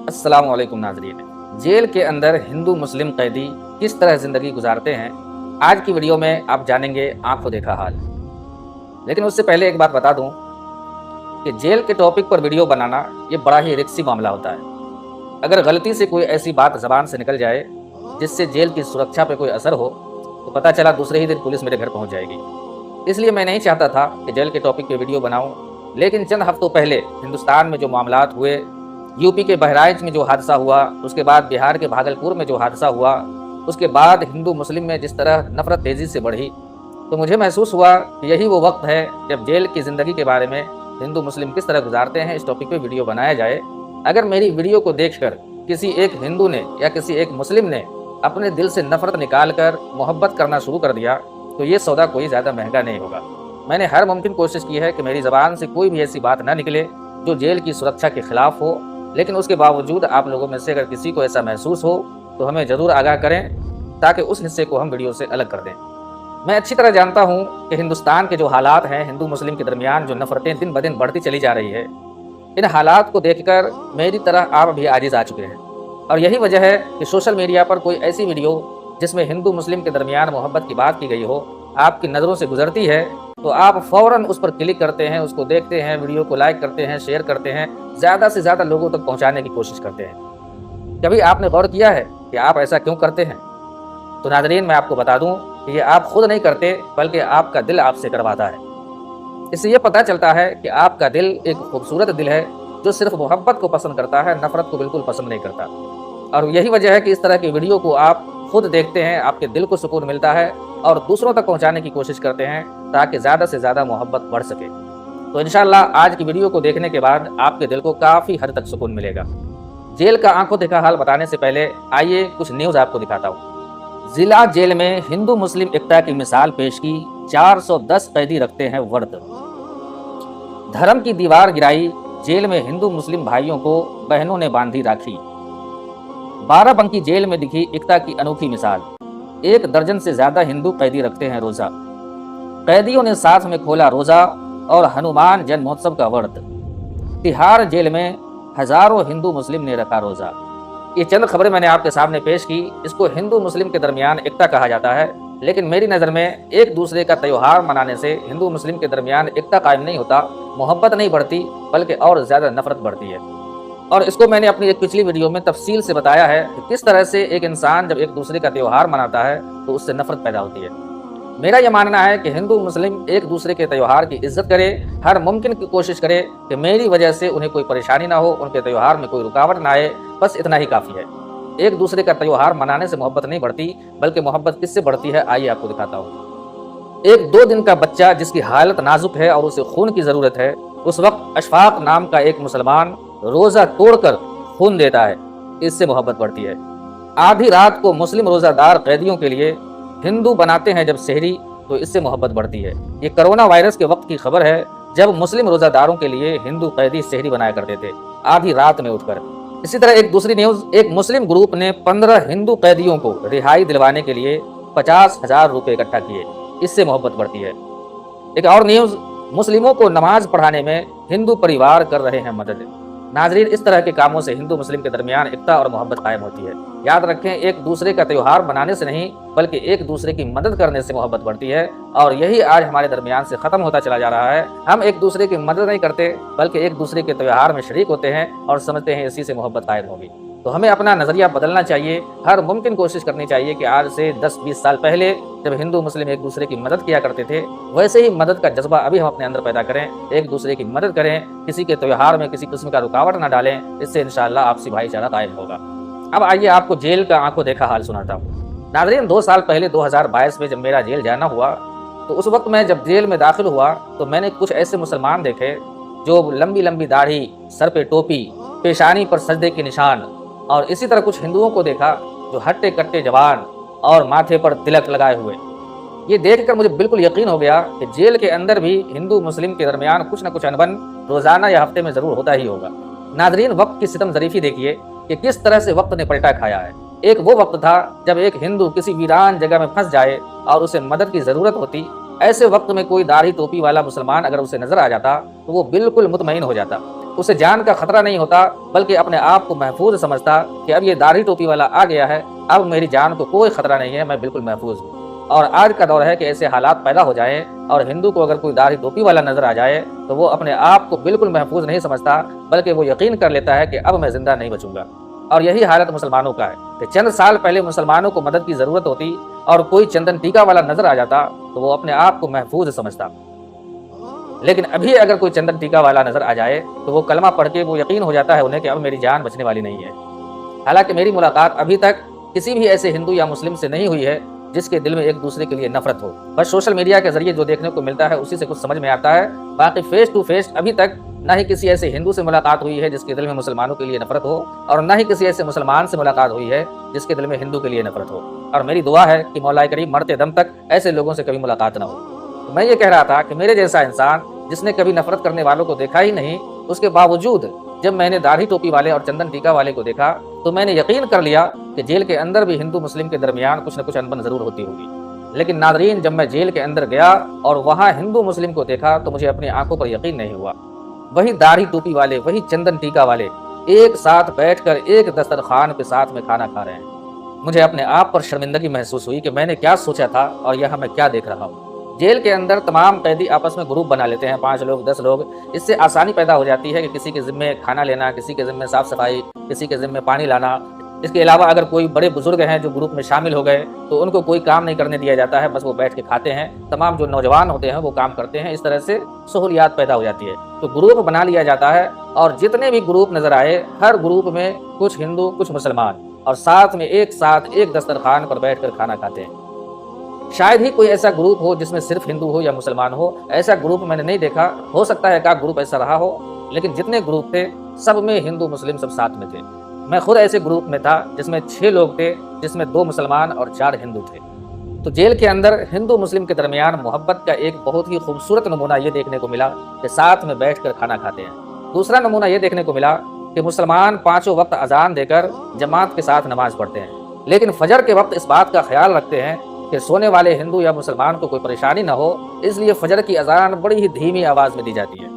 अस्सलाम वालेकुम नाज़रीन। जेल के अंदर हिंदू मुस्लिम कैदी किस तरह ज़िंदगी गुजारते हैं, आज की वीडियो में आप जानेंगे आंखों देखा हाल। लेकिन उससे पहले एक बात बता दूं कि जेल के टॉपिक पर वीडियो बनाना ये बड़ा ही रिस्की मामला होता है। अगर गलती से कोई ऐसी बात ज़बान से निकल जाए जिससे जेल की सुरक्षा पे कोई असर हो, तो पता चला दूसरे ही दिन पुलिस मेरे घर पहुंच जाएगी। इसलिए मैं नहीं चाहता था कि जेल के टॉपिक पे वीडियो बनाऊं। लेकिन चंद हफ्तों पहले हिंदुस्तान में जो मामलात हुए, यूपी के बहराइच में जो हादसा हुआ, उसके बाद बिहार के भागलपुर में जो हादसा हुआ, उसके बाद हिंदू मुस्लिम में जिस तरह नफरत तेज़ी से बढ़ी, तो मुझे महसूस हुआ कि यही वो वक्त है जब जेल की ज़िंदगी के बारे में हिंदू मुस्लिम किस तरह गुजारते हैं इस टॉपिक पे वीडियो बनाया जाए। अगर मेरी वीडियो को देखकर किसी एक हिंदू ने या किसी एक मुस्लिम ने अपने दिल से नफरत निकाल कर मोहब्बत करना शुरू कर दिया, तो ये सौदा कोई ज़्यादा महंगा नहीं होगा। मैंने हर मुमकिन कोशिश की है कि मेरी ज़बान से कोई भी ऐसी बात ना निकले जो जेल की सुरक्षा के ख़िलाफ़ हो, लेकिन उसके बावजूद आप लोगों में से अगर किसी को ऐसा महसूस हो तो हमें ज़रूर आगाह करें, ताकि उस हिस्से को हम वीडियो से अलग कर दें। मैं अच्छी तरह जानता हूँ कि हिंदुस्तान के जो हालात हैं, हिंदू मुस्लिम के दरमियान जो नफ़रतें दिन ब दिन बढ़ती चली जा रही है, इन हालात को देखकर मेरी तरह आप भी आजिज़ आ चुके हैं। और यही वजह है कि सोशल मीडिया पर कोई ऐसी वीडियो जिसमें हिंदू मुस्लिम के दरमियान मोहब्बत की बात की गई हो, आपकी नज़रों से गुजरती है तो आप फ़ौरन उस पर क्लिक करते हैं, उसको देखते हैं, वीडियो को लाइक करते हैं, शेयर करते हैं, ज़्यादा से ज़्यादा लोगों तक पहुंचाने की कोशिश करते हैं। कभी आपने गौर किया है कि आप ऐसा क्यों करते हैं? तो नाज़रीन, मैं आपको बता दूं कि ये आप खुद नहीं करते, बल्कि आपका दिल आपसे करवाता है। इससे ये पता चलता है कि आपका दिल एक खूबसूरत दिल है जो सिर्फ मोहब्बत को पसंद करता है, नफ़रत को बिल्कुल पसंद नहीं करता। और यही वजह है कि इस तरह की वीडियो को आप खुद देखते हैं, आपके दिल को सुकून मिलता है और दूसरों तक पहुंचाने की कोशिश करते हैं ताकि ज़्यादा से ज़्यादा मोहब्बत बढ़ सके। तो इंशाअल्लाह आज की वीडियो को देखने के बाद आपके दिल को काफ़ी हद तक सुकून मिलेगा। जेल का आंखों देखा हाल बताने से पहले आइए कुछ न्यूज़ आपको दिखाता हूँ। जिला जेल में हिंदू मुस्लिम एकता की मिसाल पेश की, 410 कैदी रखते हैं व्रत। धर्म की दीवार गिराई, जेल में हिंदू मुस्लिम भाइयों को बहनों ने बांधी राखी। बाराबंकी जेल में दिखी एकता की अनोखी मिसाल, 1 दर्जन से ज्यादा हिंदू कैदी रखते हैं रोजा। कैदियों ने साथ में खोला रोजा और हनुमान जन्मोत्सव का व्रत। तिहाड़ जेल में हजारों हिंदू मुस्लिम ने रखा रोजा। ये चंद खबरें मैंने आपके सामने पेश की। इसको हिंदू मुस्लिम के दरमियान एकता कहा जाता है, लेकिन मेरी नज़र में एक दूसरे का त्यौहार मनाने से हिंदू मुस्लिम के दरमियान एकता कायम नहीं होता, मोहब्बत नहीं बढ़ती, बल्कि और ज़्यादा नफरत बढ़ती है। और इसको मैंने अपनी एक पिछली वीडियो में तफसील से बताया है कि किस तरह से एक इंसान जब एक दूसरे का त्यौहार मनाता है तो उससे नफरत पैदा होती है। मेरा यह मानना है कि हिंदू मुस्लिम एक दूसरे के त्यौहार की इज्जत करे, हर मुमकिन की कोशिश करे कि मेरी वजह से उन्हें कोई परेशानी ना हो, उनके त्यौहार में कोई रुकावट ना आए, बस इतना ही काफ़ी है। एक दूसरे का त्यौहार मनाने से मोहब्बत नहीं बढ़ती, बल्कि मोहब्बत किससे बढ़ती है, आइए आपको दिखाता हूँ। एक 2 दिन का बच्चा जिसकी हालत नाजुक है और उसे खून की ज़रूरत है, उस वक्त अशफाक नाम का एक मुसलमान रोज़ा तोड़कर खून देता है, इससे मोहब्बत बढ़ती है। आधी रात को मुस्लिम रोज़ादार कैदियों के लिए हिंदू बनाते हैं जब सहरी, तो इससे मोहब्बत बढ़ती है। ये कोरोना वायरस के वक्त की खबर है जब मुस्लिम रोज़ादारों के लिए हिंदू कैदी सहरी बनाया करते थे आधी रात में उठकर। इसी तरह एक दूसरी न्यूज़, एक मुस्लिम ग्रुप ने 15 हिंदू कैदियों को रिहाई दिलवाने के लिए 50,000 रुपये इकट्ठा किए, इससे मोहब्बत बढ़ती है। एक और न्यूज़, मुस्लिमों को नमाज पढ़ाने में हिंदू परिवार कर रहे हैं मदद। नाजरीन, इस तरह के कामों से हिंदू मुस्लिम के दरमियान एकता और मोहब्बत कायम होती है। याद रखें, एक दूसरे का त्यौहार मनाने से नहीं, बल्कि एक दूसरे की मदद करने से मोहब्बत बढ़ती है। और यही आज हमारे दरमियान से ख़त्म होता चला जा रहा है। हम एक दूसरे की मदद नहीं करते, बल्कि एक दूसरे के त्यौहार में शरीक होते हैं और समझते हैं इसी से मोहब्बत कायम होगी। तो हमें अपना नज़रिया बदलना चाहिए, हर मुमकिन कोशिश करनी चाहिए कि आज से 10-20 साल पहले जब हिंदू मुस्लिम एक दूसरे की मदद किया करते थे, वैसे ही मदद का जज्बा अभी हम अपने अंदर पैदा करें, एक दूसरे की मदद करें, किसी के त्यौहार में किसी किस्म का रुकावट ना डालें। इससे इंशाअल्लाह आपसी भाईचारा कायम होगा। अब आइए आपको जेल का आंखों देखा हाल सुनाता हूँ। नाज़रीन, 2 साल पहले 2022 में जब मेरा जेल जाना हुआ, तो उस वक्त मैं जब जेल में दाखिल हुआ तो मैंने कुछ ऐसे मुसलमान देखे जो लंबी लंबी दाढ़ी, सर पे टोपी, पेशानी पर सजदे के निशान, और इसी तरह कुछ हिंदुओं को देखा जो हट्टे कट्टे जवान और माथे पर तिलक लगाए हुए। ये देखकर मुझे बिल्कुल यकीन हो गया कि जेल के अंदर भी हिंदू मुस्लिम के दरमियान कुछ न कुछ अनबन रोज़ाना या हफ्ते में ज़रूर होता ही होगा। नाजरीन, वक्त की सितम ज़रीफ़ी देखिए कि किस तरह से वक्त ने पलटा खाया है। एक वो वक्त था जब एक हिंदू किसी वीरान जगह में फंस जाए और उसे मदद की ज़रूरत होती, ऐसे वक्त में कोई दाढ़ी टोपी वाला मुसलमान अगर उसे नज़र आ जाता तो वो बिल्कुल मुतमईन हो जाता उसे जान का खतरा नहीं होता, बल्कि अपने आप को महफूज समझता कि अब ये दाढ़ी टोपी वाला आ गया है, अब मेरी जान को कोई खतरा नहीं है, मैं बिल्कुल महफूज हूँ। और आज का दौर है कि ऐसे हालात पैदा हो जाएं और हिंदू को अगर कोई दाढ़ी टोपी वाला नजर आ जाए तो वो अपने आप को बिल्कुल महफूज नहीं समझता, बल्कि वो यकीन कर लेता है कि अब मैं जिंदा नहीं बचूंगा। और यही हालत मुसलमानों का है कि चंद साल पहले मुसलमानों को मदद की जरूरत होती और कोई चंदन टीका वाला नजर आ जाता तो वो अपने आप को महफूज समझता, लेकिन अभी अगर कोई चंदन टीका वाला नजर आ जाए तो वो कलमा पढ़ के वो यकीन हो जाता है उन्हें कि अब मेरी जान बचने वाली नहीं है। हालांकि मेरी मुलाकात अभी तक किसी भी ऐसे हिंदू या मुस्लिम से नहीं हुई है जिसके दिल में एक दूसरे के लिए नफरत हो। बस सोशल मीडिया के जरिए जो देखने को मिलता है उसी से कुछ समझ में आता है। बाकी फेस टू फेस अभी तक न ही किसी ऐसे हिंदू से मुलाकात हुई है जिसके दिल में मुसलमानों के लिए नफरत हो, और न ही किसी ऐसे मुसलमान से मुलाकात हुई है जिसके दिल में हिंदू के लिए नफरत हो। और मेरी दुआ है कि मौला करीम मरते दम तक ऐसे लोगों से कभी मुलाकात न हो। तो मैं ये कह रहा था कि मेरे जैसा इंसान जिसने कभी नफरत करने वालों को देखा ही नहीं, उसके बावजूद जब मैंने दाढ़ी टोपी वाले और चंदन टीका वाले को देखा तो मैंने यकीन कर लिया कि जेल के अंदर भी हिंदू मुस्लिम के दरमियान कुछ न कुछ अनबन जरूर होती होगी। लेकिन नादरीन, जब मैं जेल के अंदर गया और वहाँ हिंदू मुस्लिम को देखा तो मुझे अपनी आंखों पर यकीन नहीं हुआ। वही दाढ़ी टोपी वाले, वही चंदन टीका वाले एक साथ बैठकर एक दस्तरखान पे साथ में खाना खा रहे हैं। मुझे अपने आप पर शर्मिंदगी महसूस हुई कि मैंने क्या सोचा था और यहाँ मैं क्या देख रहा हूँ। जेल के अंदर तमाम कैदी आपस में ग्रुप बना लेते हैं, 5 लोग 10 लोग। इससे आसानी पैदा हो जाती है कि किसी के जिम्मे खाना लेना, किसी के जिम्मे साफ सफाई, किसी के जिम्मे पानी लाना। इसके अलावा अगर कोई बड़े बुजुर्ग हैं जो ग्रुप में शामिल हो गए तो उनको कोई काम नहीं करने दिया जाता है, बस वो बैठ के खाते हैं। तमाम जो नौजवान होते हैं वो काम करते हैं। इस तरह से सहूलियात पैदा हो जाती है। तो ग्रुप बना लिया जाता है और जितने भी ग्रुप नजर आए हर ग्रुप में कुछ हिंदू कुछ मुसलमान, और साथ में एक साथ एक दस्तरखान पर बैठ कर खाना खाते हैं। शायद ही कोई ऐसा ग्रुप हो जिसमें सिर्फ हिंदू हो या मुसलमान हो। ऐसा ग्रुप मैंने नहीं देखा, हो सकता है एक ग्रुप ऐसा रहा हो, लेकिन जितने ग्रुप थे सब में हिंदू मुस्लिम सब साथ में थे। मैं खुद ऐसे ग्रुप में था जिसमें 6 लोग थे, जिसमें 2 मुसलमान और 4 हिंदू थे। तो जेल के अंदर हिंदू मुस्लिम के दरमियान मोहब्बत का एक बहुत ही खूबसूरत नमूना ये देखने को मिला कि साथ में बैठ कर खाना खाते हैं। दूसरा नमूना ये देखने को मिला कि मुसलमान 5 वक्त अजान देकर जमात के साथ नमाज पढ़ते हैं, लेकिन फजर के वक्त इस बात का ख्याल रखते हैं कि सोने वाले हिंदू या मुसलमान को कोई परेशानी न हो, इसलिए फजर की अजान बड़ी ही धीमी आवाज में दी जाती है।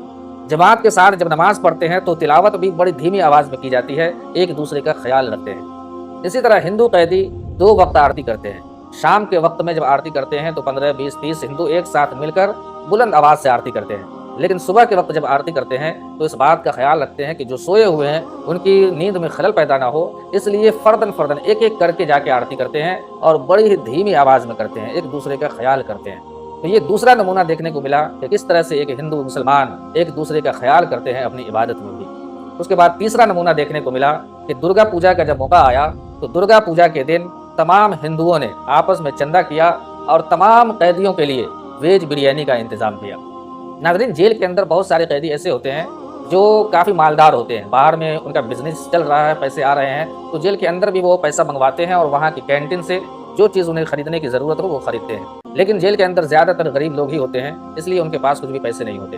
जमात के साथ जब नमाज पढ़ते हैं तो तिलावत भी बड़ी धीमी आवाज में की जाती है, एक दूसरे का ख्याल रखते हैं। इसी तरह हिंदू कैदी 2 वक्त आरती करते हैं। शाम के वक्त में जब आरती करते हैं तो 15, 20, 30 हिंदू एक साथ मिलकर बुलंद आवाज से आरती करते हैं। लेकिन सुबह के वक्त जब आरती करते हैं तो इस बात का ख्याल रखते हैं कि जो सोए हुए हैं उनकी नींद में खलल पैदा ना हो, इसलिए फर्दन फर्दन एक एक करके जाके आरती करते हैं और बड़ी ही धीमी आवाज में करते हैं, एक दूसरे का ख्याल करते हैं। तो ये दूसरा नमूना देखने को मिला कि किस तरह से एक हिंदू मुसलमान एक दूसरे का ख्याल करते हैं अपनी इबादत में भी। उसके बाद तीसरा नमूना देखने को मिला कि दुर्गा पूजा का जब मौका आया तो दुर्गा पूजा के दिन तमाम हिंदुओं ने आपस में चंदा किया और तमाम कैदियों के लिए वेज बिरयानी का इंतजाम किया। नाज़रीन, जेल के अंदर बहुत सारे कैदी ऐसे होते हैं जो काफ़ी मालदार होते हैं, बाहर में उनका बिजनेस चल रहा है, पैसे आ रहे हैं, तो जेल के अंदर भी वो पैसा मंगवाते हैं और वहाँ की कैंटीन से जो चीज़ उन्हें खरीदने की ज़रूरत हो वो खरीदते हैं। लेकिन जेल के अंदर ज़्यादातर गरीब लोग ही होते हैं, इसलिए उनके पास कुछ भी पैसे नहीं होते।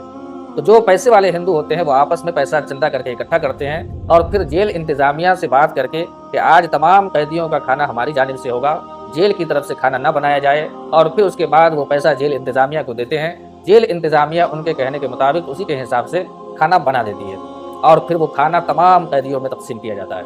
तो जो पैसे वाले हिंदू होते हैं वो आपस में पैसा चंदा करके इकट्ठा करते हैं और फिर जेल इंतज़ामिया से बात करके कि आज तमाम कैदियों का खाना हमारी जानिब से होगा, जेल की तरफ से खाना ना बनाया जाए, और फिर उसके बाद वो पैसा जेल इंतज़ामिया को देते हैं। जेल इंतज़ामिया उनके कहने के मुताबिक उसी के हिसाब से खाना बना देती है और फिर वो खाना तमाम कैदियों में तकसीम किया जाता है।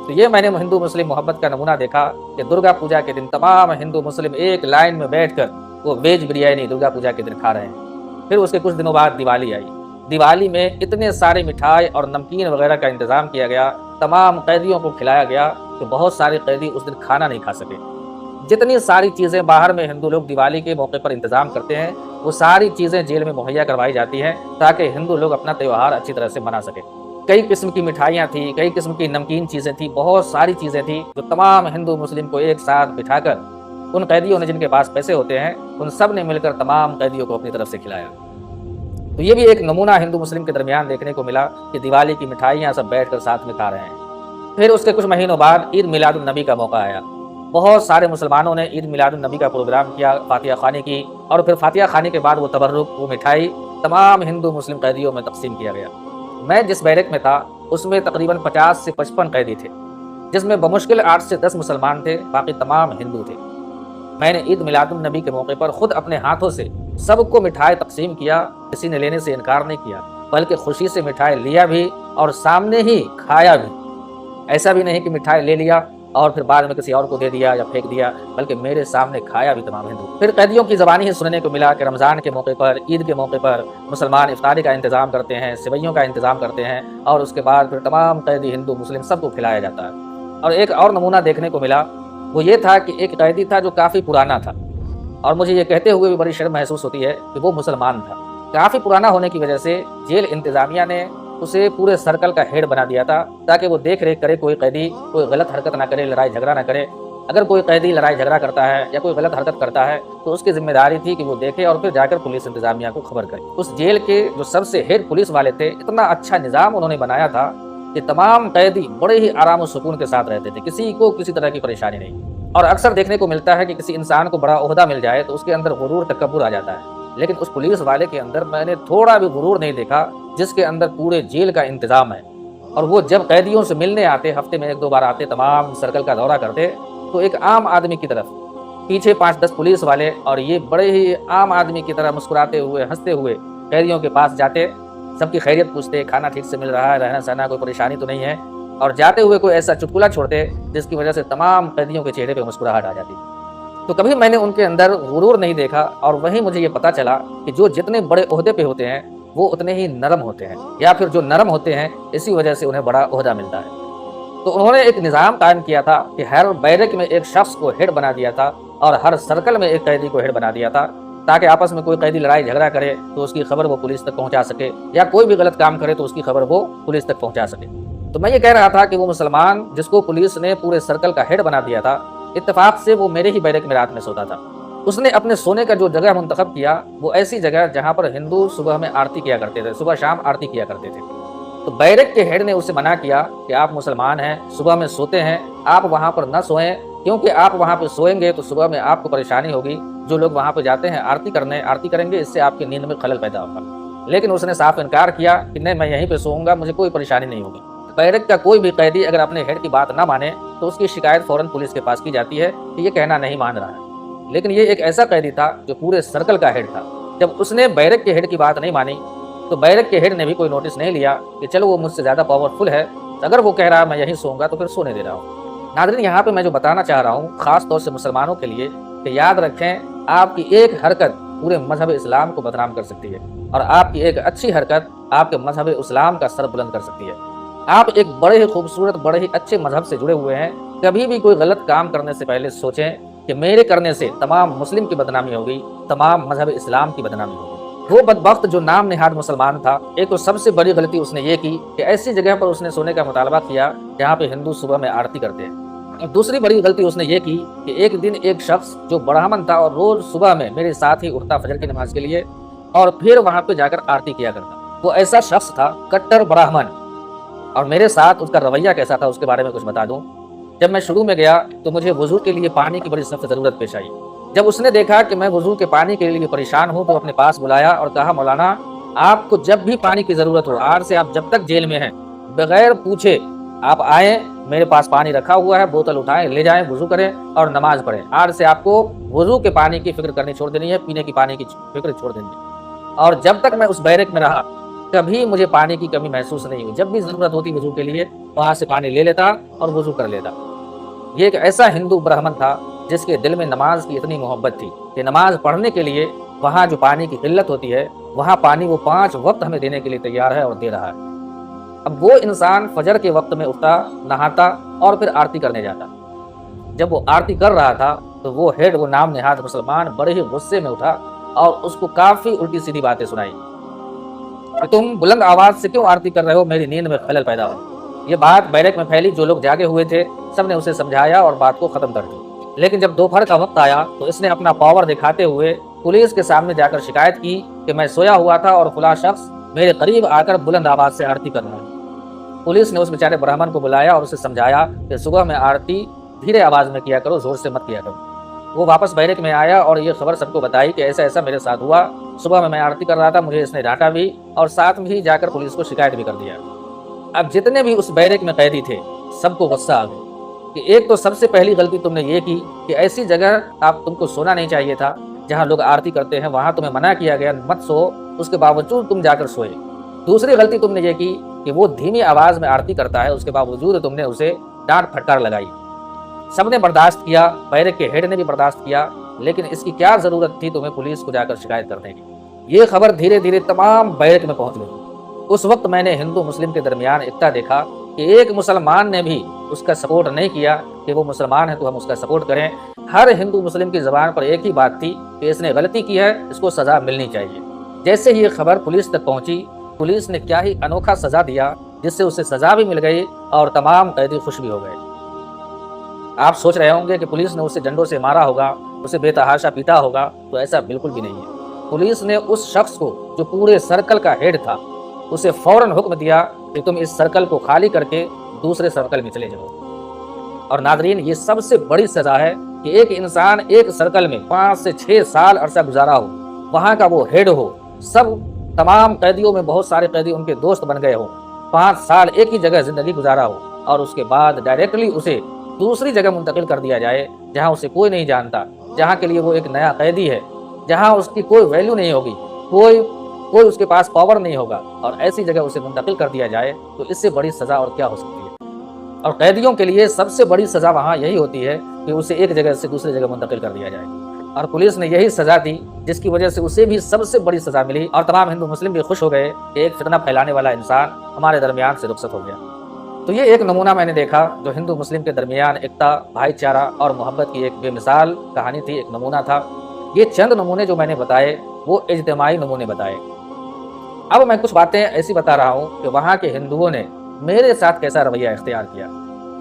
तो ये मैंने हिंदू मुस्लिम मोहब्बत का नमूना देखा कि दुर्गा पूजा के दिन तमाम हिंदू मुस्लिम एक लाइन में बैठकर वो वेज बिरयानी दुर्गा पूजा के दिन खा रहे हैं। फिर उसके कुछ दिनों बाद दिवाली आई। दिवाली में इतने सारे मिठाई और नमकीन वगैरह का इंतज़ाम किया गया, तमाम कैदियों को खिलाया गया कि बहुत सारे कैदी उस दिन खाना नहीं खा सके। जितनी सारी चीज़ें बाहर में हिंदू लोग दिवाली के मौके पर इंतज़ाम करते हैं वो सारी चीज़ें जेल में मुहैया करवाई जाती हैं ताकि हिंदू लोग अपना त्यौहार अच्छी तरह से मना सकें। कई किस्म की मिठाइयाँ थी, कई किस्म की नमकीन चीज़ें थी, बहुत सारी चीज़ें थी जो तमाम हिंदू मुस्लिम को एक साथ बिठाकर उन कैदियों ने जिनके पास पैसे होते हैं उन सब ने मिलकर तमाम कैदियों को अपनी तरफ से खिलाया। तो ये भी एक नमूना हिंदू मुस्लिम के दरमियान देखने को मिला कि दिवाली की मिठाइयाँ सब बैठकर साथ में खा रहे हैं। फिर उसके कुछ महीनों बाद ईद मिलादुन नबी का मौका आया। बहुत सारे मुसलमानों ने ईद मिलादुन नबी का प्रोग्राम किया, फातिहा खाने की, और फिर फातिहा खाने के बाद वो तबर्रुक, वो मिठाई तमाम हिंदू मुस्लिम कैदियों में तकसीम किया गया। मैं जिस बैरक में था उसमें तकरीबन 50 से 55 कैदी थे, जिसमें बमुश्किल 8 से 10 मुसलमान थे, बाकी तमाम हिंदू थे। मैंने ईद मिलादुन नबी के मौके पर खुद अपने हाथों से सबको मिठाई तकसीम किया, किसी ने लेने से इनकार नहीं किया, बल्कि खुशी से मिठाई लिया भी और सामने ही खाया भी। ऐसा भी नहीं कि मिठाई ले लिया और फिर बाद में किसी और को दे दिया या फेंक दिया, बल्कि मेरे सामने खाया भी तमाम हिंदू। फिर कैदियों की ज़बानी ही सुनने को मिला कि रमज़ान के मौके पर, ईद के मौके पर मुसलमान इफ्तारी का इंतज़ाम करते हैं, सेवइयों का इंतज़ाम करते हैं और उसके बाद फिर तमाम कैदी हिंदू मुस्लिम सबको खिलाया जाता है। और एक और नमूना देखने को मिला, वो ये था कि एक कैदी था जो काफ़ी पुराना था और मुझे ये कहते हुए भी बड़ी शर्म महसूस होती है कि वो मुसलमान था। काफ़ी पुराना होने की वजह से जेल इंतज़ामिया ने उसे पूरे सर्कल का हेड बना दिया था, ताकि वो देख रेख करे, कोई कैदी कोई गलत हरकत ना करे, लड़ाई झगड़ा ना करे। अगर कोई कैदी लड़ाई झगड़ा करता है या कोई गलत हरकत करता है तो उसकी जिम्मेदारी थी कि वो देखे और फिर जाकर पुलिस इंतजामिया को खबर करे। उस जेल के जो सबसे हेड पुलिस वाले थे, इतना अच्छा निज़ाम उन्होंने बनाया था कि तमाम कैदी बड़े ही आराम और सुकून के साथ रहते थे, किसी को किसी तरह की परेशानी नहीं। और अक्सर देखने को मिलता है कि किसी इंसान को बड़ा ओहदा मिल जाए तो उसके अंदर गुरूर तकब्बुर आ जाता है, लेकिन उस पुलिस वाले के अंदर मैंने थोड़ा भी गुरूर नहीं देखा, जिसके अंदर पूरे जेल का इंतजाम है। और वो जब कैदियों से मिलने आते, हफ्ते में 1-2 बार आते, तमाम सर्कल का दौरा करते, तो एक आम आदमी की तरफ पीछे 5-10 पुलिस वाले और ये बड़े ही आम आदमी की तरह मुस्कुराते हुए, हंसते हुए कैदियों के पास जाते, सबकी खैरियत पूछते, खाना ठीक से मिल रहा है, रहना सहना कोई परेशानी तो नहीं है, और जाते हुए कोई ऐसा चुटकुला छोड़ते जिसकी वजह से तमाम कैदियों के चेहरे पर मुस्कुराहट आ जाती। तो कभी मैंने उनके अंदर गुरूर नहीं देखा और वहीं मुझे ये पता चला कि जो जितने बड़े ओहदे पे होते हैं वो उतने ही नरम होते हैं, या फिर जो नरम होते हैं इसी वजह से उन्हें बड़ा ओहदा मिलता है। तो उन्होंने एक निज़ाम कायम किया था कि हर बैरक में एक शख्स को हेड बना दिया था और हर सर्कल में एक कैदी को हेड बना दिया था, ताकि आपस में कोई कैदी लड़ाई झगड़ा करे तो उसकी खबर वो पुलिस तक पहुंचा सके, या कोई भी गलत काम करे तो उसकी खबर वो पुलिस तक पहुंचा सके। तो मैं ये कह रहा था कि वो मुसलमान जिसको पुलिस ने पूरे सर्कल का हेड बना दिया था, इत्तेफाक से वो मेरे ही बैरक में रात में सोता था। उसने अपने सोने का जो जगह मुंतखब किया वो ऐसी जगह जहाँ पर हिंदू सुबह में आरती किया करते थे, सुबह शाम आरती किया करते थे। तो बैरक के हेड ने उसे मना किया कि आप मुसलमान हैं, सुबह में सोते हैं, आप वहाँ पर न सोएं, क्योंकि आप वहाँ पर सोएंगे तो सुबह में आपको परेशानी होगी। जो लोग वहाँ पर जाते हैं आरती करने, आरती करेंगे, इससे आपकी नींद में खलल पैदा होगा। लेकिन उसने साफ इनकार किया कि नहीं, मैं यहीं पर सोऊंगा, मुझे कोई परेशानी नहीं होगी। बैरक का कोई भी कैदी अगर अपने हेड की बात ना माने तो उसकी शिकायत फौरन पुलिस के पास की जाती है कि ये कहना नहीं मान रहा है। लेकिन ये एक ऐसा कैदी था जो पूरे सर्कल का हेड था। जब उसने बैरक के हेड की बात नहीं मानी तो बैरक के हेड ने भी कोई नोटिस नहीं लिया कि चलो वो मुझसे ज़्यादा पावरफुल है, अगर वो कह रहा है मैं यहीं सोऊंगा तो फिर सोने दे रहा हूँ। नाज़रीन, यहाँ पे मैं जो बताना चाह रहा हूँ ख़ास तौर से मुसलमानों के लिए कि याद रखें, आपकी एक हरकत पूरे मजहब इस्लाम को बदनाम कर सकती है और आपकी एक अच्छी हरकत आपके मजहब इस्लाम का सर बुलंद कर सकती है। आप एक बड़े ही खूबसूरत, बड़े ही अच्छे मजहब से जुड़े हुए हैं, कभी भी कोई गलत काम करने से पहले सोचें कि मेरे करने से तमाम मुस्लिम की बदनामी होगी, तमाम मजहब इस्लाम की बदनामी होगी। वो बदबख्त जो नाम निहाद मुसलमान था, एक तो सबसे बड़ी गलती उसने ये की कि ऐसी जगह पर उसने सोने का मुतालबा किया जहाँ पे हिंदू सुबह में आरती करते हैं। और दूसरी बड़ी गलती उसने ये की कि एक दिन एक शख्स जो ब्राह्मण था और रोज सुबह में मेरे साथ ही उठता फजर की नमाज के लिए और फिर वहाँ पे जाकर आरती किया करता, वो ऐसा शख्स था कट्टर ब्राह्मण। और मेरे साथ उसका रवैया कैसा था उसके बारे में कुछ बता दूं। जब मैं शुरू में गया तो मुझे वजू के लिए पानी की बड़ी सख्त ज़रूरत पेश आई। जब उसने देखा कि मैं वजू के पानी के लिए परेशान हूं तो अपने पास बुलाया और कहा, मौलाना आपको जब भी पानी की ज़रूरत हो, आज से आप जब तक जेल में हैं बगैर पूछे आप आए, मेरे पास पानी रखा हुआ है, बोतल उठाएं, ले जाएं, वजू करें और नमाज पढ़ें। आज से आपको वजू के पानी की फिक्र करनी छोड़ देनी है, पीने की पानी की फिक्र छोड़ देनी है। और जब तक मैं उस बैरक में रहा कभी मुझे पानी की कमी महसूस नहीं हुई। जब भी ज़रूरत होती वजू के लिए वहाँ से पानी ले लेता और वजू कर लेता। ये एक ऐसा हिंदू ब्राह्मण था जिसके दिल में नमाज की इतनी मोहब्बत थी कि नमाज पढ़ने के लिए वहाँ जो पानी की किल्लत होती है, वहाँ पानी वो 5 वक्त हमें देने के लिए तैयार है और दे रहा है। अब वो इंसान फजर के वक्त में उठता, नहाता और फिर आरती करने जाता। जब वो आरती कर रहा था तो वो हेड, वो नाम निहाद मुसलमान बड़े ही गुस्से में उठा और उसको काफ़ी उल्टी सीधी बातें सुनाई कि तुम बुलंद आवाज़ से क्यों आरती कर रहे हो, मेरी नींद में खलल पैदा हो। ये बात बैरक में फैली, जो लोग जागे हुए थे सबने उसे समझाया और बात को ख़त्म कर दिया। लेकिन जब दोपहर का वक्त आया तो इसने अपना पावर दिखाते हुए पुलिस के सामने जाकर शिकायत की कि मैं सोया हुआ था और फला शख्स मेरे करीब आकर बुलंद आवाज़ से आरती कर रहा है। पुलिस ने उस बेचारे ब्राह्मण को बुलाया और उसे समझाया कि सुबह में आरती धीरे आवाज़ में किया करो, ज़ोर से मत किया करो। वो वापस बैरक में आया और ये खबर सबको बताई कि ऐसा ऐसा मेरे साथ हुआ, सुबह में मैं आरती कर रहा था, मुझे इसने डांटा भी और साथ में ही जाकर पुलिस को शिकायत भी कर दिया। अब जितने भी उस बैरक में कैदी थे सबको गुस्सा आ गया कि एक तो सबसे पहली गलती तुमने ये की कि ऐसी जगह आप तुमको सोना नहीं चाहिए था जहाँ लोग आरती करते हैं, वहाँ तुम्हें मना किया गया मत सो, उसके बावजूद तुम जाकर सोए। दूसरी गलती तुमने ये की कि वो धीमी आवाज में आरती करता है, उसके बावजूद तुमने उसे डांट फटकार लगाई। सबने बर्दाश्त किया, बैरक के हेड ने भी बर्दाश्त किया, लेकिन इसकी क्या जरूरत थी तुम्हें पुलिस को जाकर शिकायत करने की। ये खबर धीरे धीरे तमाम बैरक में पहुंच गई। उस वक्त मैंने हिंदू मुस्लिम के दरमियान इतना देखा कि एक मुसलमान ने भी उसका सपोर्ट नहीं किया कि वो मुसलमान है तो हम उसका सपोर्ट करें। हर हिंदू मुस्लिम की जबान पर एक ही बात थी कि इसने गलती की है, इसको सजा मिलनी चाहिए। जैसे ही ये खबर पुलिस तक पहुंची, पुलिस ने क्या ही अनोखा सजा दिया, जिससे उसे सजा भी मिल गई और तमाम कैदी खुश भी हो गए। आप सोच रहे होंगे कि पुलिस ने उसे डंडों से मारा होगा, उसे बेतहाशा पीटा होगा, तो ऐसा बिल्कुल भी नहीं है। पुलिस ने उस शख्स को जो पूरे सर्कल का हेड था, उसे फौरन हुक्म दिया कि तुम इस सर्कल को खाली करके दूसरे सर्कल में चले जाओ। और नादरीन, ये सबसे बड़ी सजा है कि एक इंसान एक सर्कल में 5 से 6 साल अरसा गुजारा हो, वहाँ का वो हेड हो, सब तमाम कैदियों में बहुत सारे कैदी उनके दोस्त बन गए हो, 5 साल एक ही जगह जिंदगी गुजारा हो, और उसके बाद डायरेक्टली उसे दूसरी जगह मुंतकिल कर दिया जाए जहाँ उसे कोई नहीं जानता, जहाँ के लिए वो एक नया कैदी है, जहाँ उसकी कोई वैल्यू नहीं होगी, कोई उसके पास पावर नहीं होगा, और ऐसी जगह उसे मुंतकिल कर दिया जाए, तो इससे बड़ी सजा और क्या हो सकती है। और कैदियों के लिए सबसे बड़ी सजा वहाँ यही होती है कि उसे एक जगह से दूसरी जगह मुंतकिल कर दिया जाए, और पुलिस ने यही सजा दी जिसकी वजह से उसे भी सबसे बड़ी सजा मिली, और तमाम हिंदू मुस्लिम भी खुश हो गए कि एक फितना फैलाने वाला इंसान हमारे दरमियान से रुखसत हो गया। तो ये एक नमूना मैंने देखा जो हिंदू मुस्लिम के दरमियान एकता, भाईचारा और मोहब्बत की एक बेमिसाल कहानी थी, एक नमूना था। ये चंद नमूने जो मैंने बताए वो इज्तिमाई नमूने बताए। अब मैं कुछ बातें ऐसी बता रहा हूँ कि वहाँ के हिंदुओं ने मेरे साथ कैसा रवैया इख्तियार किया।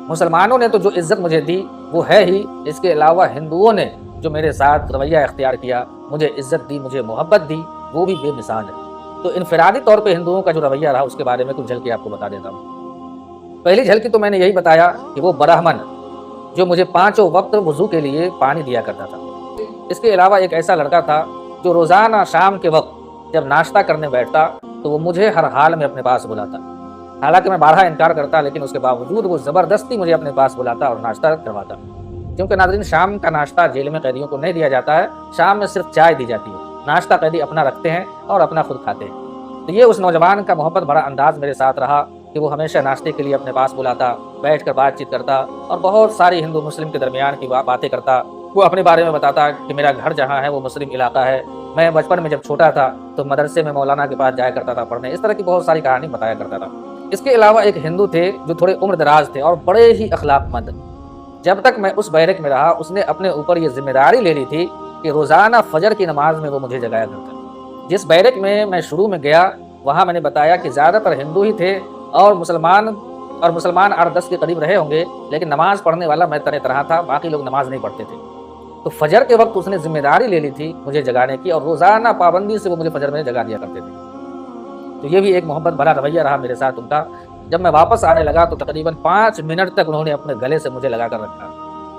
मुसलमानों ने तो जो इज्जत मुझे दी वो है ही, इसके अलावा हिंदुओं ने जो मेरे साथ रवैया इख्तियार किया, मुझे इज्जत दी, मुझे मोहब्बत दी, वो भी बेमिसाल है। तो इनफरादी तौर पे हिंदुओं का जो रवैया रहा उसके बारे में कुछ झलकी आपको बता देता हूँ। पहली झलकी तो मैंने यही बताया कि वो ब्राह्मण जो मुझे 5 वक्त वुजू के लिए पानी दिया करता था। इसके अलावा एक ऐसा लड़का था जो रोज़ाना शाम के वक्त जब नाश्ता करने बैठता तो वो मुझे हर हाल में अपने पास बुलाता। हालांकि मैं बारहा इनकार करता, लेकिन उसके बावजूद वो ज़बरदस्ती मुझे अपने पास बुलाता और नाश्ता करवाता। क्योंकि नाज़रीन, शाम का नाश्ता जेल में कैदियों को नहीं दिया जाता है, शाम में सिर्फ चाय दी जाती है। नाश्ता कैदी अपना रखते हैं और अपना खुद खाते हैं। तो ये उस नौजवान का मोहब्बत भरा अंदाज मेरे साथ रहा कि वो हमेशा नाश्ते के लिए अपने पास बुलाता, बैठकर बातचीत करता और बहुत सारी हिंदू मुस्लिम के दरमियान की बातें करता। वो अपने बारे में बताता कि मेरा घर जहाँ है वो मुस्लिम इलाका है, मैं बचपन में जब छोटा था तो मदरसे में मौलाना के पास जाया करता था पढ़ने। इस तरह की बहुत सारी कहानी बताया करता था। इसके अलावा एक हिंदू थे जो थोड़े उम्र दराज थे और बड़े ही अखलाकमंद। जब तक मैं उस बैरक में रहा, उसने अपने ऊपर ये जिम्मेदारी ले ली थी कि रोज़ाना फजर की नमाज में वो मुझे जगाया करता। जिस बैरक में मैं शुरू में गया वहाँ मैंने बताया कि ज़्यादातर हिंदू ही थे और मुसलमान 8-10 के करीब रहे होंगे, लेकिन नमाज पढ़ने वाला मैं तरह था, बाकी लोग नमाज नहीं पढ़ते थे। तो फजर के वक्त उसने जिम्मेदारी ले ली थी मुझे जगाने की, और रोज़ाना पाबंदी से वो मुझे फजर में जगा दिया करते थे। तो ये भी एक मोहब्बत भरा रवैया रहा मेरे साथ उनका। जब मैं वापस आने लगा तो तकरीबन 5 मिनट तक उन्होंने अपने गले से मुझे लगा कर रखा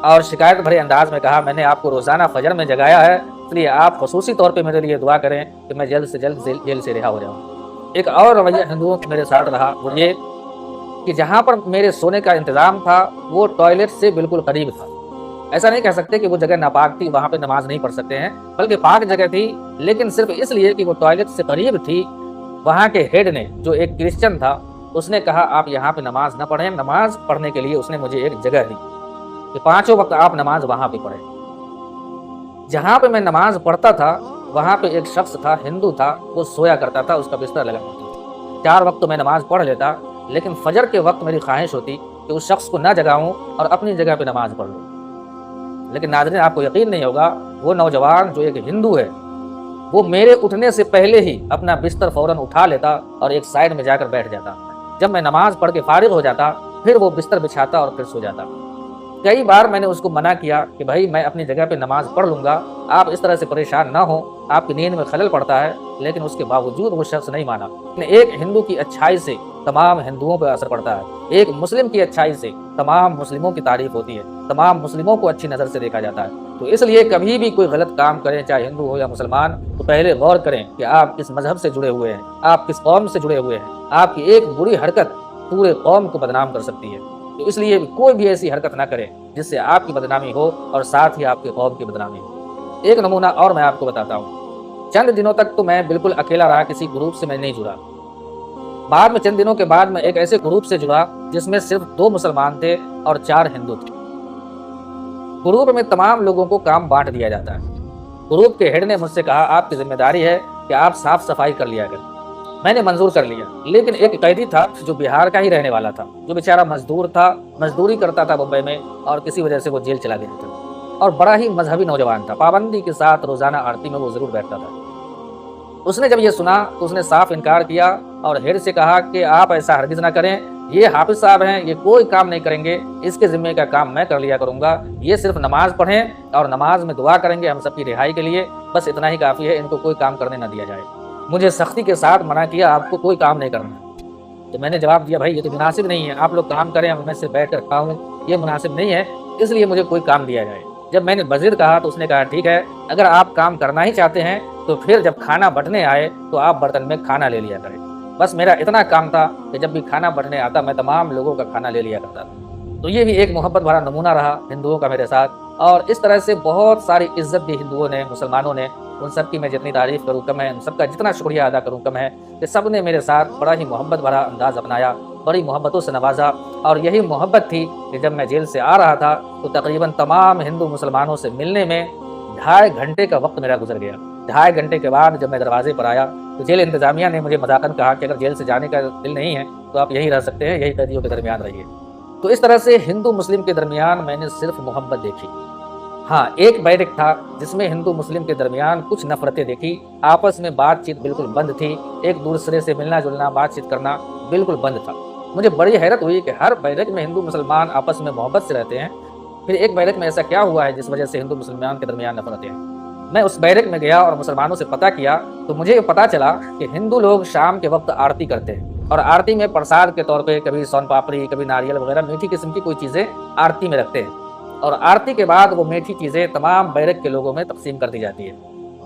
और शिकायत भरे अंदाज में कहा, मैंने आपको रोज़ाना फजर में जगाया है, इसलिए आप खसूसी तौर पे मेरे लिए दुआ करें कि मैं जल्द से जल्द जेल से रिहा हो जाऊँ। एक और रवैया हिंदुओं के मेरे साथ रहा वो ये कि जहाँ पर मेरे सोने का इंतज़ाम था वो टॉयलेट से बिल्कुल करीब था। ऐसा नहीं कह सकते कि वो जगह नापाक थी, वहाँ पे नमाज नहीं पढ़ सकते हैं, बल्कि पाक जगह थी, लेकिन सिर्फ इसलिए कि वो टॉयलेट से करीब थी। वहाँ के हेड ने, जो एक क्रिश्चियन था, उसने कहा आप यहाँ पे नमाज न पढ़ें। नमाज पढ़ने के लिए उसने मुझे एक जगह दी कि 5 वक्त आप नमाज वहाँ पे पढ़ें। जहाँ पे मैं नमाज पढ़ता था वहाँ पे एक शख्स था, हिंदू था, वो सोया करता था, उसका बिस्तर लगा होता था। 4 वक्त तो मैं नमाज पढ़ लेता, लेकिन फजर के वक्त मेरी ख्वाहिश होती कि उस शख्स को न जगाऊं और अपनी जगह पे नमाज पढ़ लूँ। लेकिन नाज़रीन, आपको यकीन नहीं होगा, वो नौजवान जो एक हिंदू है वो मेरे उठने से पहले ही अपना बिस्तर फौरन उठा लेता और एक साइड में जाकर बैठ जाता। जब मैं नमाज पढ़ के फारिग हो जाता फिर वो बिस्तर बिछाता और फिर सो जाता। कई बार मैंने उसको मना किया कि भाई मैं अपनी जगह पे नमाज पढ़ लूँगा, आप इस तरह से परेशान ना हो, आपकी नींद में खलल पड़ता है, लेकिन उसके बावजूद वो शख्स नहीं माना। एक हिंदू की अच्छाई से तमाम हिंदुओं पर असर पड़ता है, एक मुस्लिम की अच्छाई से तमाम मुस्लिमों की तारीफ होती है, तमाम मुस्लिमों को अच्छी नज़र से देखा जाता है। तो इसलिए कभी भी कोई गलत काम करें, चाहे हिंदू हो या मुसलमान, तो पहले गौर करें कि आप किस मजहब से जुड़े हुए हैं, आप किस कौम से जुड़े हुए हैं। आपकी एक बुरी हरकत पूरे कौम को बदनाम कर सकती है। तो इसलिए कोई भी ऐसी हरकत ना करें जिससे आपकी बदनामी हो और साथ ही आपके कौम की बदनामी हो। एक नमूना और मैं आपको बताता हूँ। चंद दिनों तक तो मैं बिल्कुल अकेला रहा, किसी ग्रुप से मैं नहीं जुड़ा। بعد में चंद दिनों के बाद मैं एक ऐसे ग्रुप से जुड़ा जिसमें सिर्फ 2 मुसलमान थे और 4 हिंदू थे। ग्रुप में तमाम लोगों को काम बांट दिया जाता है। ग्रुप के हेड ने मुझसे कहा, आपकी जिम्मेदारी है कि आप साफ सफाई कर लिया करें। मैंने मंजूर कर लिया, लेकिन एक कैदी था जो बिहार का ही रहने वाला था, जो बेचारा मजदूर था, मजदूरी करता था मुंबई में और किसी वजह से वो जेल चला गया था और बड़ा ही मजहबी नौजवान था। पाबंदी के साथ रोजाना आरती में वो जरूर बैठता था। उसने जब ये सुना तो उसने साफ इनकार किया और हेड से कहा कि आप ऐसा हरगिज ना करें, ये हाफिज साहब हैं, ये कोई काम नहीं करेंगे, इसके जिम्मे का काम मैं कर लिया करूंगा। ये सिर्फ नमाज पढ़ें और नमाज में दुआ करेंगे हम सबकी रिहाई के लिए, बस इतना ही काफ़ी है, इनको कोई काम करने ना दिया जाए। मुझे सख्ती के साथ मना किया, आपको कोई काम नहीं करना। तो मैंने जवाब दिया, भाई ये तो मुनासिब नहीं है, आप लोग काम करें, मैं सिर्फ बैठ कर खाऊँ, ये मुनासिब नहीं है, इसलिए मुझे कोई काम दिया जाए। जब मैंने मज़ीद कहा तो उसने कहा, ठीक है, अगर आप काम करना ही चाहते हैं तो फिर जब खाना बंटने आए तो आप बर्तन में खाना ले लिया करें। बस मेरा इतना काम था कि जब भी खाना बंटने आता मैं तमाम लोगों का खाना ले लिया करता था। तो ये भी एक मोहब्बत भरा नमूना रहा हिंदुओं का मेरे साथ, और इस तरह से बहुत सारी इज्जत दी हिंदुओं ने, मुसलमानों ने। उन सब की मैं जितनी तारीफ़ करूँ कम है, उन सबका जितना शुक्रिया अदा करूँ कम है कि सब ने मेरे साथ बड़ा ही मोहब्बत भरा अंदाज़ अपनाया, बड़ी मोहब्बतों से नवाजा। और यही मोहब्बत थी कि जब मैं जेल से आ रहा था तो तकरीबन तमाम हिंदू मुसलमानों से मिलने में 2.5 घंटे का वक्त मेरा गुजर गया। 2.5 घंटे के बाद जब मैं दरवाजे पर आया तो जेल इंतज़ामिया ने मुझे मजाकन कहा कि अगर जेल से जाने का दिल नहीं है तो आप यहीं रह सकते हैं, यही कैदियों के दरमियान रहिए। तो इस तरह से हिंदू मुस्लिम के दरमियान मैंने सिर्फ मोहब्बत देखी। हाँ, एक बैरक था जिसमें हिंदू मुस्लिम के दरमियान कुछ नफरतें देखी, आपस में बातचीत बिल्कुल बंद थी, एक दूसरे से मिलना जुलना बातचीत करना बिल्कुल बंद था। मुझे बड़ी हैरत हुई कि हर बैरक में हिंदू मुसलमान आपस में मोहब्बत से रहते हैं, फिर एक बैरक में ऐसा क्या हुआ है जिस वजह से हिंदू मुसलमान के दरमियान नफरतें हैं। मैं उस बैरक में गया और मुसलमानों से पता किया तो मुझे पता चला कि हिंदू लोग शाम के वक्त आरती करते हैं और आरती में प्रसाद के तौर पे कभी सोन पापड़ी, कभी नारियल वगैरह मीठी किस्म की कोई चीज़ें आरती में रखते हैं और आरती के बाद वो मीठी चीज़ें तमाम बैरक के लोगों में तकसीम कर दी जाती है।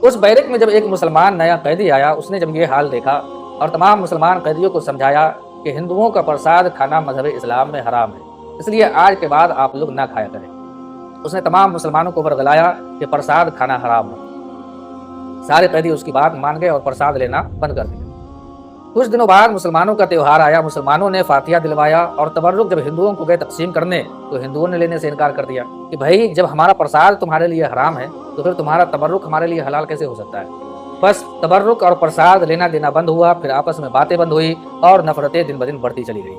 उस बैरक में जब एक मुसलमान नया कैदी आया, उसने जब ये हाल देखा और तमाम मुसलमान कैदियों को समझाया कि हिंदुओं का प्रसाद खाना मजहब इस्लाम में हराम है, इसलिए आज के बाद आप लोग ना खाया करें। उसने तमाम मुसलमानों को वर्गलाया कि प्रसाद खाना हराम है। सारे कैदी उसकी बात मान गए और प्रसाद लेना बंद कर दिया। कुछ दिनों बाद मुसलमानों का त्यौहार आया, मुसलमानों ने फातिहा दिलवाया और तबर्रुक जब हिंदुओं को गए तकसीम करने तो हिंदुओं ने लेने से इनकार कर दिया कि भाई जब हमारा प्रसाद तुम्हारे लिए हराम है तो फिर तुम्हारा तबर्रुक हमारे लिए हलाल कैसे हो सकता है। बस तबर्रुक और प्रसाद लेना देना बंद हुआ, फिर आपस में बातें बंद हुई और नफरतें दिन ब दिन बढ़ती चली गई।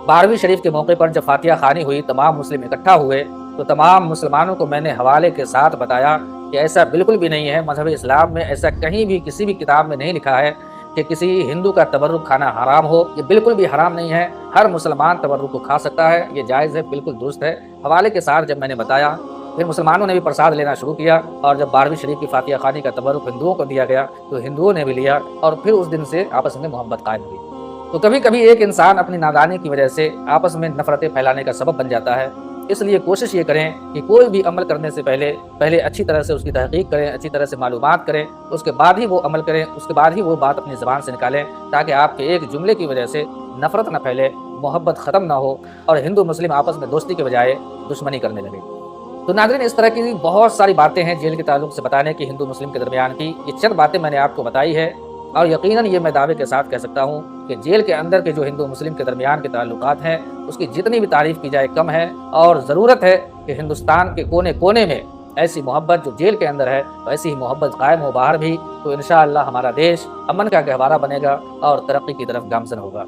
12वीं शरीफ के मौके पर जब फातिहा खानी हुई, तमाम मुस्लिम इकट्ठा हुए तो तमाम मुसलमानों को मैंने हवाले के साथ बताया कि ऐसा बिल्कुल भी नहीं है, मजहब इस्लाम में ऐसा कहीं भी किसी भी किताब में नहीं लिखा है कि किसी हिंदू का तबर्रुक खाना हराम हो। ये बिल्कुल भी हराम नहीं है, हर मुसलमान तबर्रुक को खा सकता है, ये जायज़ है, बिल्कुल दुरुस्त है। हवाले के साथ जब मैंने बताया फिर मुसलमानों ने भी प्रसाद लेना शुरू किया और जब 12वीं शरीफ की फातिहा खानी का तबर्रुक हिंदुओं को दिया गया तो हिंदुओं ने भी लिया और फिर उस दिन से आपस में मोहब्बत कायम हुई। तो कभी कभी एक इंसान अपनी नादानी की वजह से आपस में नफरतें फैलाने का सबब बन जाता है। इसलिए कोशिश ये करें कि कोई भी अमल करने से पहले अच्छी तरह से उसकी तहकीक करें, अच्छी तरह से मालूमात करें, उसके बाद ही वो अमल करें, उसके बाद ही वो बात अपनी ज़बान से निकालें, ताकि आपके एक जुमले की वजह से नफरत न फैले, मोहब्बत ख़त्म ना हो और हिंदू मुस्लिम आपस में दोस्ती के बजाय दुश्मनी करने लगे। तो नाज़रीन, इस तरह की बहुत सारी बातें हैं जेल के ताल्लुक से बताने की, हिंदू मुस्लिम के दरमियान की। ये चंद बातें मैंने आपको बताई है और यकीनन ये मैं दावे के साथ कह सकता हूँ कि जेल के अंदर के जो हिंदू मुस्लिम के दरमियान के ताल्लुकात हैं उसकी जितनी भी तारीफ़ की जाए कम है। और ज़रूरत है कि हिंदुस्तान के कोने कोने में ऐसी मोहब्बत जो जेल के अंदर है वैसी ही मोहब्बत कायम हो बाहर भी, तो इंशाअल्लाह हमारा देश अमन का गहवारा बनेगा और तरक्की की तरफ गामज़न होगा।